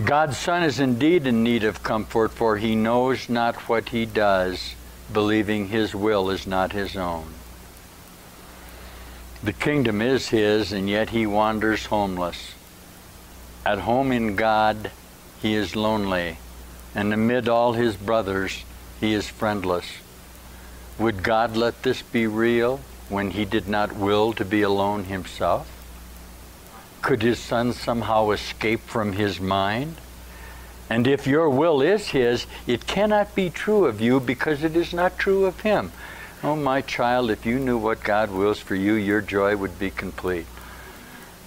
God's Son is indeed in need of comfort, for he knows not what he does, believing his will is not his own. The kingdom is his, and yet he wanders homeless. At home in God, he is lonely, and amid all his brothers, he is friendless. Would God let this be real when he did not will to be alone himself? Could his Son somehow escape from his mind? And if your will is his, it cannot be true of you because it is not true of him. Oh, my child, if you knew what God wills for you, your joy would be complete.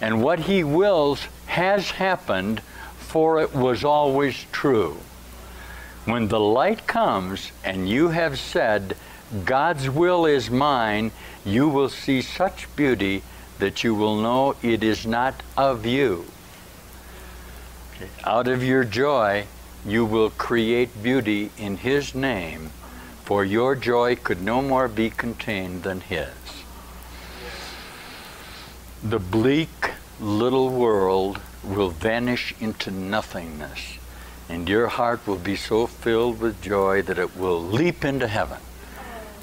And what he wills has happened, for it was always true. When the light comes and you have said, God's will is mine, you will see such beauty that you will know it is not of you. Okay. Out of your joy, you will create beauty in his name, for your joy could no more be contained than his. The bleak little world will vanish into nothingness, and your heart will be so filled with joy that it will leap into heaven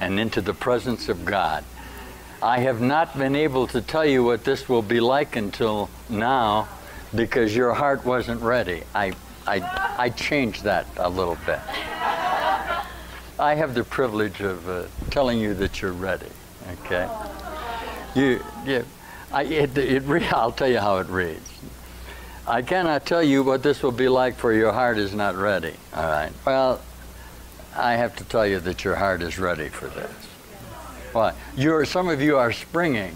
and into the presence of God. I have not been able to tell you what this will be like until now because your heart wasn't ready. I changed that a little bit. I have the privilege of telling you that you're ready, okay? I'll tell you how it reads. I cannot tell you what this will be like, for your heart is not ready, all right? Well, I have to tell you that your heart is ready for this. Why? Some of you are springing,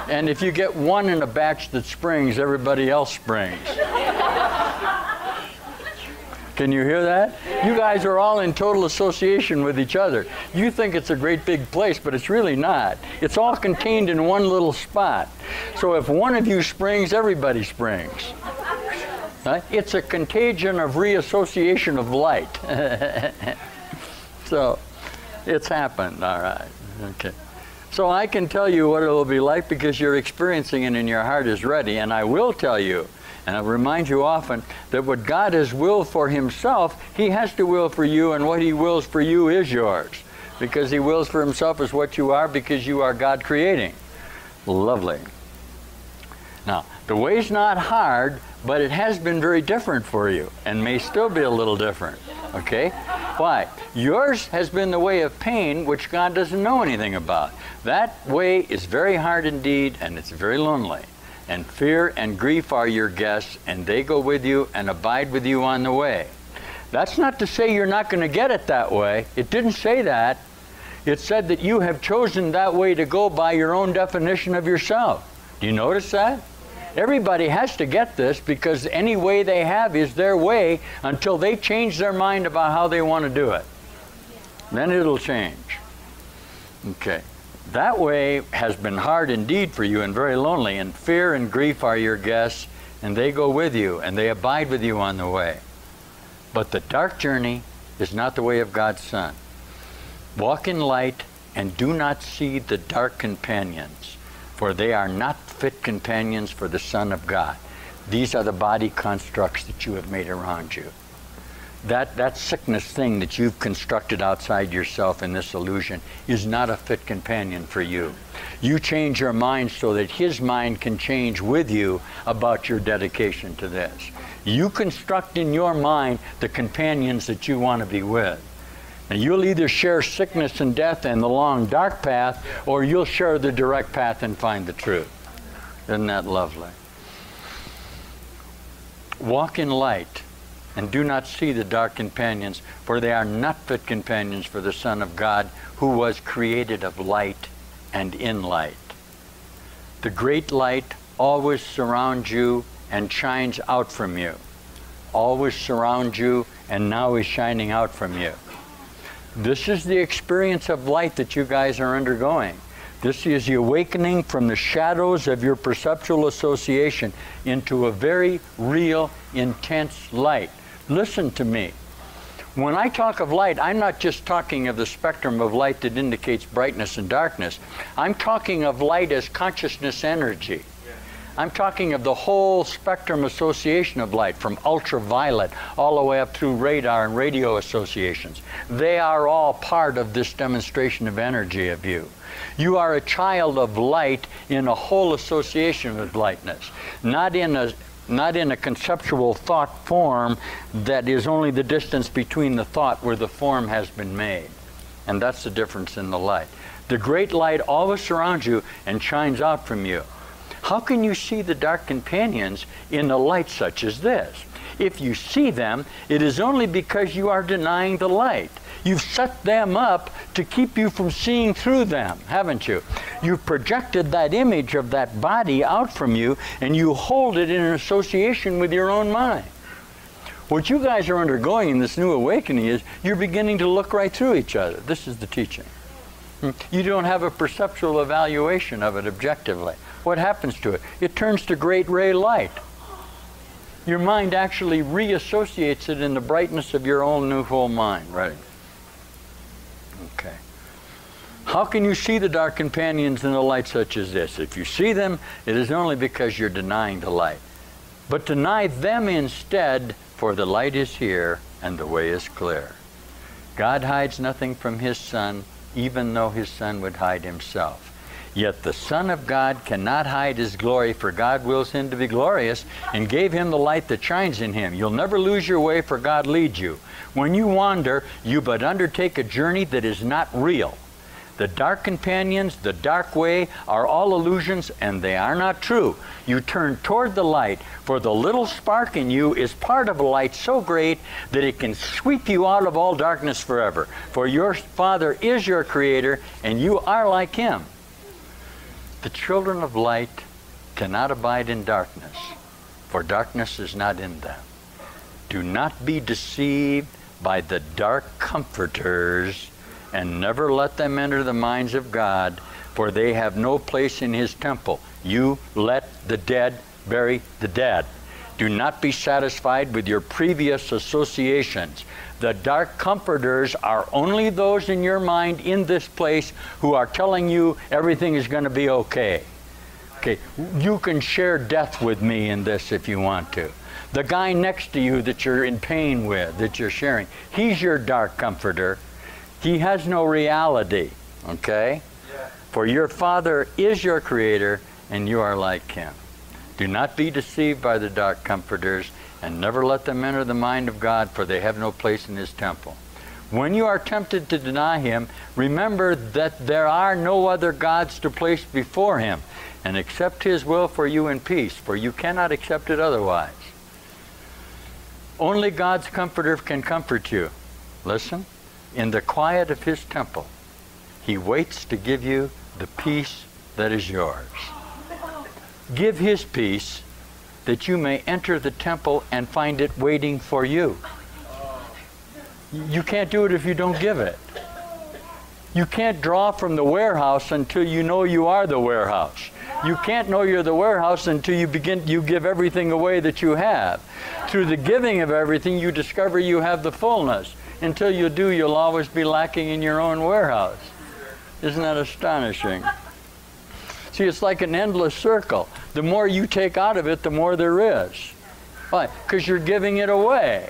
and if you get one in a batch that springs, everybody else springs. Can you hear that? You guys are all in total association with each other. You think it's a great big place, but it's really not. It's all contained in one little spot. So if one of you springs, everybody springs. Right? It's a contagion of reassociation of light. So it's happened, all right. Okay. So I can tell you what it will be like because you're experiencing it and your heart is ready. And I will tell you, and I remind you often, that what God has willed for himself, he has to will for you, and what he wills for you is yours. Because he wills for himself is what you are, because you are God creating. Lovely. Now, the way's not hard, but it has been very different for you, and may still be a little different. Okay? Why? Yours has been the way of pain, which God doesn't know anything about. That way is very hard indeed, and it's very lonely. And fear and grief are your guests, and they go with you and abide with you on the way. That's not to say you're not going to get it that way. It didn't say that. It said that you have chosen that way to go by your own definition of yourself. Do you notice that? Everybody has to get this, because any way they have is their way until they change their mind about how they want to do it. Then it'll change. Okay. That way has been hard indeed for you and very lonely, and fear and grief are your guests, and they go with you, and they abide with you on the way. But the dark journey is not the way of God's Son. Walk in light and do not see the dark companions, for they are not fit companions for the Son of God. These are the body constructs that you have made around you. That sickness thing that you've constructed outside yourself in this illusion is not a fit companion for you. You change your mind so that his mind can change with you about your dedication to this. You construct in your mind the companions that you want to be with. And you'll either share sickness and death and the long dark path, or you'll share the direct path and find the truth. Isn't that lovely? Walk in light and do not see the dark companions, for they are not fit companions for the Son of God, who was created of light and in light. The great light always surrounds you and shines out from you. Always surrounds you and now is shining out from you. This is the experience of light that you guys are undergoing. This is the awakening from the shadows of your perceptual association into a very real, intense light. Listen to me. When I talk of light, I'm not just talking of the spectrum of light that indicates brightness and darkness. I'm talking of light as consciousness energy. I'm talking of the whole spectrum association of light, from ultraviolet all the way up through radar and radio associations. They are all part of this demonstration of energy of you. You are a child of light in a whole association with lightness, not in a conceptual thought form that is only the distance between the thought where the form has been made. And that's the difference in the light. The great light always surrounds you and shines out from you. How can you see the dark companions in a light such as this? If you see them, it is only because you are denying the light. You've set them up to keep you from seeing through them, haven't you? You've projected that image of that body out from you, and you hold it in an association with your own mind. What you guys are undergoing in this new awakening is you're beginning to look right through each other. This is the teaching. You don't have a perceptual evaluation of it objectively. What happens to it? It turns to great ray light. Your mind actually reassociates it in the brightness of your own new whole mind, right? Okay. How can you see the dark companions in a light such as this? If you see them, it is only because you're denying the light. But deny them instead, for the light is here and the way is clear. God hides nothing from his Son, even though his Son would hide himself. Yet the Son of God cannot hide his glory, for God wills him to be glorious and gave him the light that shines in him. You'll never lose your way, for God leads you. When you wander, you but undertake a journey that is not real. The dark companions, the dark way, are all illusions, and they are not true. You turn toward the light, for the little spark in you is part of a light so great that it can sweep you out of all darkness forever. For your Father is your Creator, and you are like him. The children of light cannot abide in darkness, for darkness is not in them. Do not be deceived by the dark comforters, and never let them enter the minds of God, for they have no place in his temple. You let the dead bury the dead. Do not be satisfied with your previous associations. The dark comforters are only those in your mind in this place who are telling you everything is going to be okay. Okay, you can share death with me in this if you want to. The guy next to you that you're in pain with, that you're sharing, he's your dark comforter. He has no reality, okay? For your Father is your Creator, and you are like him. Do not be deceived by the dark comforters, and never let them enter the mind of God, for they have no place in his temple. When you are tempted to deny him, remember that there are no other gods to place before him, and accept his will for you in peace, for you cannot accept it otherwise. Only God's comforter can comfort you. Listen, in the quiet of his temple, he waits to give you the peace that is yours. Give his peace, that you may enter the temple and find it waiting for you. You can't do it if you don't give it. You can't draw from the warehouse until you know you are the warehouse. You can't know you're the warehouse until you give everything away that you have. Through the giving of everything, you discover you have the fullness. Until you do, you'll always be lacking in your own warehouse. Isn't that astonishing? See, it's like an endless circle. The more you take out of it, the more there is. Why? Because you're giving it away.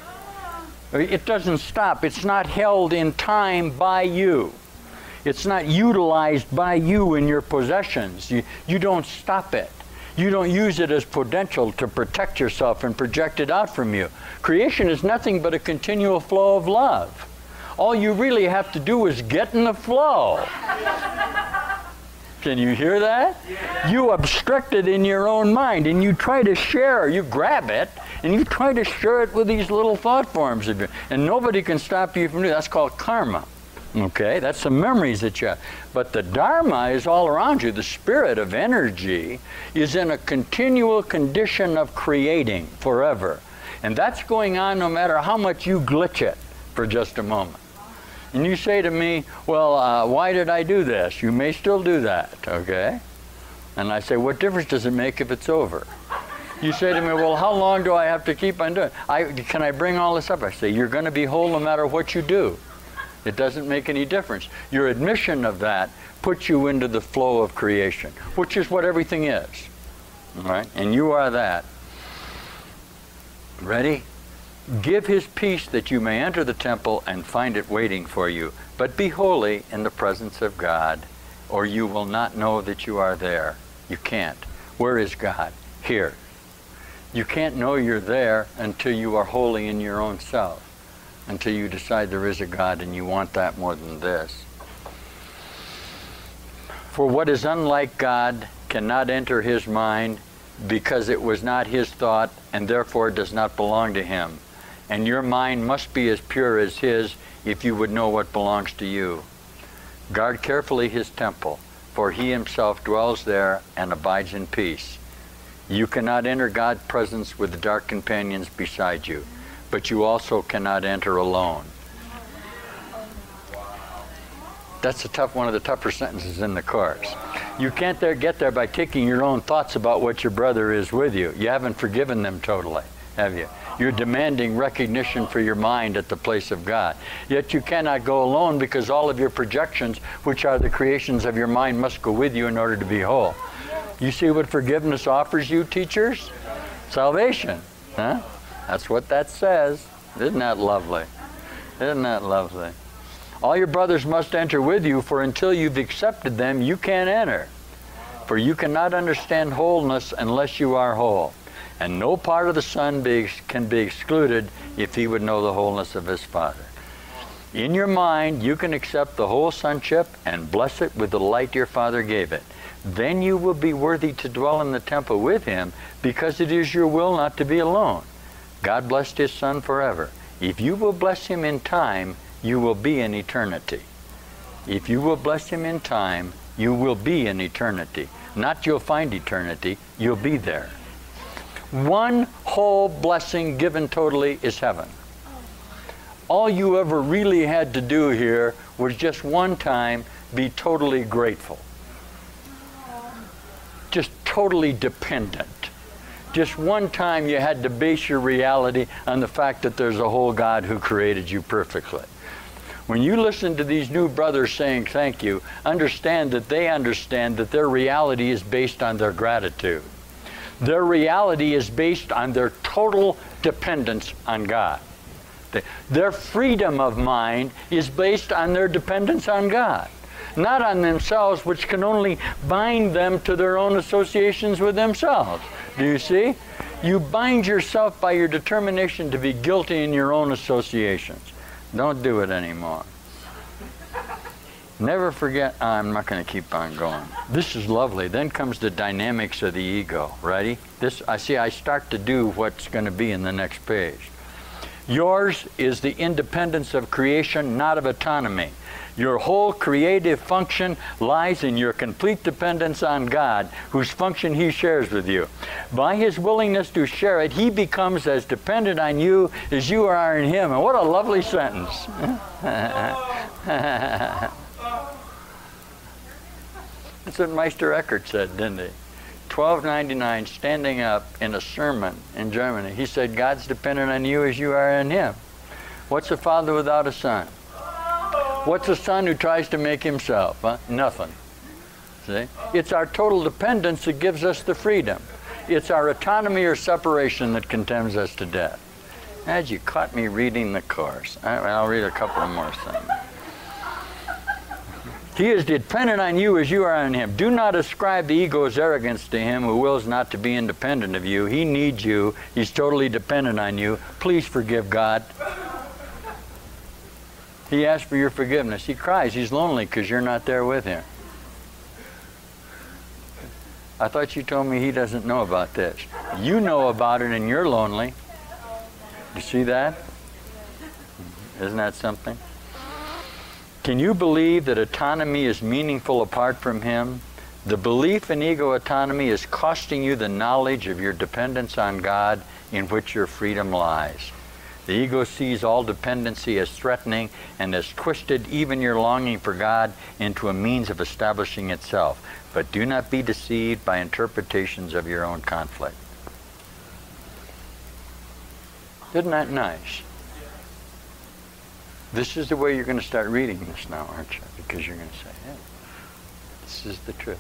It doesn't stop. It's not held in time by you. It's not utilized by you in your possessions. You don't stop it. You don't use it as potential to protect yourself and project it out from you. Creation is nothing but a continual flow of love. All you really have to do is get in the flow. Can you hear that? You obstruct it in your own mind, and you try to share. You grab it, and you try to share it with these little thought forms of yours. And nobody can stop you from doing that. That's called karma. Okay? That's the memories that you have. But the Dharma is all around you. The spirit of energy is in a continual condition of creating forever. And that's going on no matter how much you glitch it for just a moment. And you say to me, well, why did I do this? You may still do that, okay? And I say, what difference does it make if it's over? You say to me, well, how long do I have to keep on doing it? Can I bring all this up? I say, you're going to be whole no matter what you do. It doesn't make any difference. Your admission of that puts you into the flow of creation, which is what everything is. All right? And you are that. Ready? Give his peace that you may enter the temple and find it waiting for you. But be holy in the presence of God, or you will not know that you are there. You can't. Where is God? Here. You can't know you're there until you are holy in your own self, until you decide there is a God and you want that more than this. For what is unlike God cannot enter his mind, because it was not his thought and therefore does not belong to him. And your mind must be as pure as his if you would know what belongs to you. Guard carefully his temple, for he himself dwells there and abides in peace. You cannot enter God's presence with dark companions beside you, but you also cannot enter alone. That's one of the tougher sentences in the course. You can't get there by taking your own thoughts about what your brother is with you. You haven't forgiven them totally, have you? You're demanding recognition for your mind at the place of God. Yet you cannot go alone, because all of your projections, which are the creations of your mind, must go with you in order to be whole. You see what forgiveness offers you, teachers? Salvation. Huh? That's what that says. Isn't that lovely? Isn't that lovely? All your brothers must enter with you, for until you've accepted them, you can't enter. For you cannot understand wholeness unless you are whole. And no part of the Son can be excluded if he would know the wholeness of his Father. In your mind, you can accept the whole sonship and bless it with the light your Father gave it. Then you will be worthy to dwell in the temple with him, because it is your will not to be alone. God blessed his Son forever. If you will bless him in time, you will be in eternity. If you will bless him in time, you will be in eternity. Not you'll find eternity, you'll be there. One whole blessing given totally is heaven. All you ever really had to do here was just one time be totally grateful. Just totally dependent. Just one time you had to base your reality on the fact that there's a whole God who created you perfectly. When you listen to these new brothers saying thank you, understand that they understand that their reality is based on their gratitude. Their reality is based on their total dependence on God. Their freedom of mind is based on their dependence on God, not on themselves, which can only bind them to their own associations with themselves. Do you see? You bind yourself by your determination to be guilty in your own associations. Don't do it anymore. Never forget. I'm not going to keep on going. This is lovely. Then comes the dynamics of the ego. Ready? I start to do what's going to be in the next page. Yours is the independence of creation, not of autonomy. Your whole creative function lies in your complete dependence on God, whose function he shares with you. By his willingness to share it, he becomes as dependent on you as you are on him. And what a lovely sentence. That's what Meister Eckhart said, didn't he? 1299, standing up in a sermon in Germany. He said, God's dependent on you as you are on him. What's a father without a son? What's a son who tries to make himself? Huh? Nothing. See? It's our total dependence that gives us the freedom. It's our autonomy or separation that condemns us to death. As you caught me reading the course. I'll read a couple more things. He is dependent on you as you are on him. Do not ascribe the ego's arrogance to him who wills not to be independent of you. He needs you. He's totally dependent on you. Please forgive God. He asks for your forgiveness. He cries. He's lonely because you're not there with him. I thought you told me he doesn't know about this. You know about it and you're lonely. You see that? Isn't that something? Can you believe that autonomy is meaningful apart from him? The belief in ego autonomy is costing you the knowledge of your dependence on God, in which your freedom lies. The ego sees all dependency as threatening and has twisted even your longing for God into a means of establishing itself. But do not be deceived by interpretations of your own conflict. Isn't that nice? This is the way you're going to start reading this now, aren't you? Because you're going to say, hey, this is the truth.